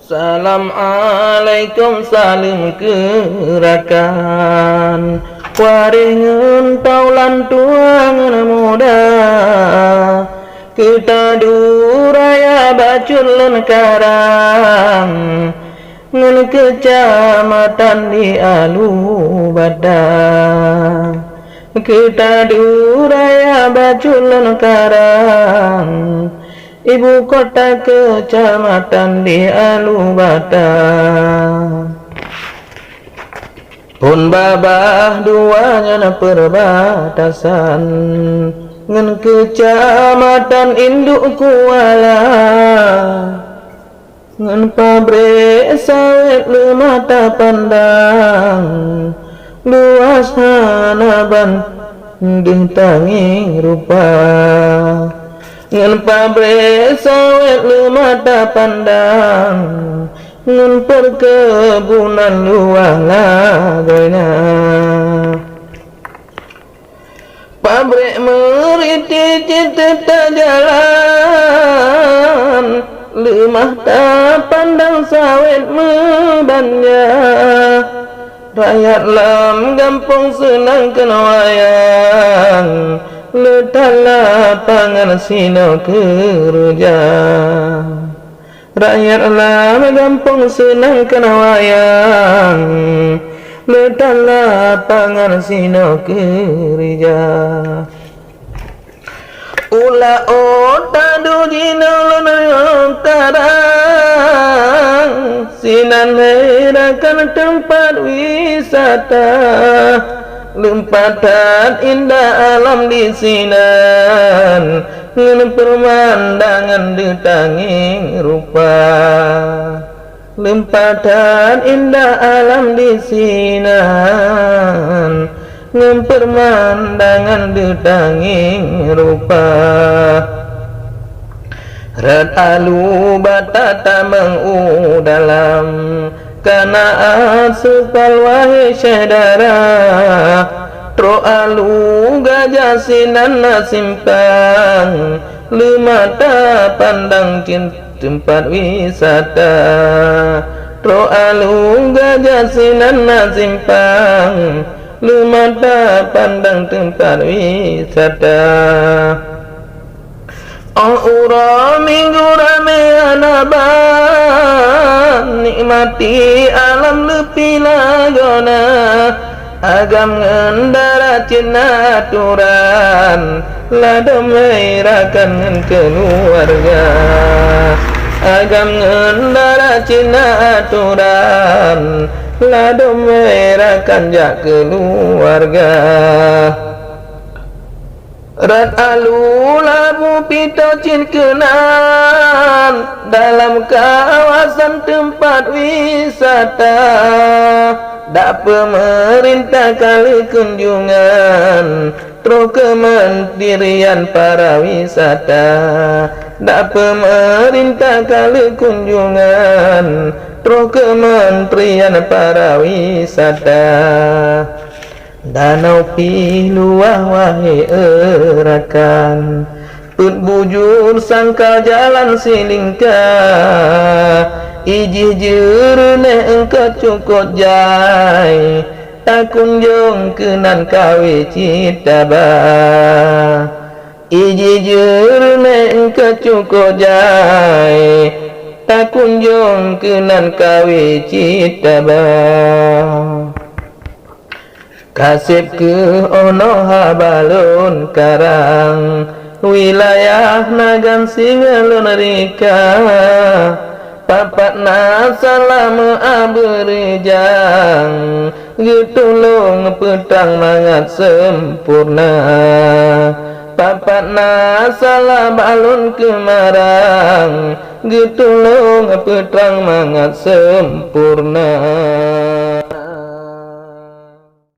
Salam alaikum salim gerakan waringan taulan tuangan muda kita duraya baculun karang ngan kecamatan di Alubada kita duraya baculun karang ibu kota kecamatan di Alubada pun babah duanya perbatasan ngan kecamatan Induk Kuala ngan pabrik sawit lemata pandang luas hanaban dintangi rupa ngan pabrik sawit lemata pandang ngan perkebunan luang lagoina pabrik meriti cita jalan lemah tak pandang sawit membanja rakyat lam gampung senang kena wayang letala pangan sino kerja rakyat lam gampung senang kena wayang letala pangan sino kerja ula ota dujina lona tarang sinan herakan tempat wisata lempatan indah alam di sinan ngan pemandangan ditangi rupa lempatan indah alam di sinan ngan pemandangan ditangi rupa Rat Alubada tamang dalam kana asupal wahai saudara tro alu gajah sinan simpang lemata pandang tempat wisata tro alu gajah sinan simpang lemata pandang tempat wisata ura minggu rame anaban nikmati alam lepi lagona agam ngendara cina aturan ladamai rakan ngen keluarga agam ngendara cina aturan ladamai rakan jak keluarga Rat alu labu pita cin kenan dalam kawasan tempat wisata dak pemerintah kali kunjungan tro kementerian para wisata dak pemerintah kali kunjungan tro kementerian para wisata danau piluah wahai erakan put bujur sangka jalan silingka ijih jerune engkau cukup jai tak kunjung kenan kawi citaba ijih jerune engkau cukup jai tak kunjung kenan kawi citaba kasip ke ono habalun karang wilayah nagan singalun rika papat nasalama aberjang getulung petang mangat sempurna papat nasalah balun kemarang getulung petang mangat sempurna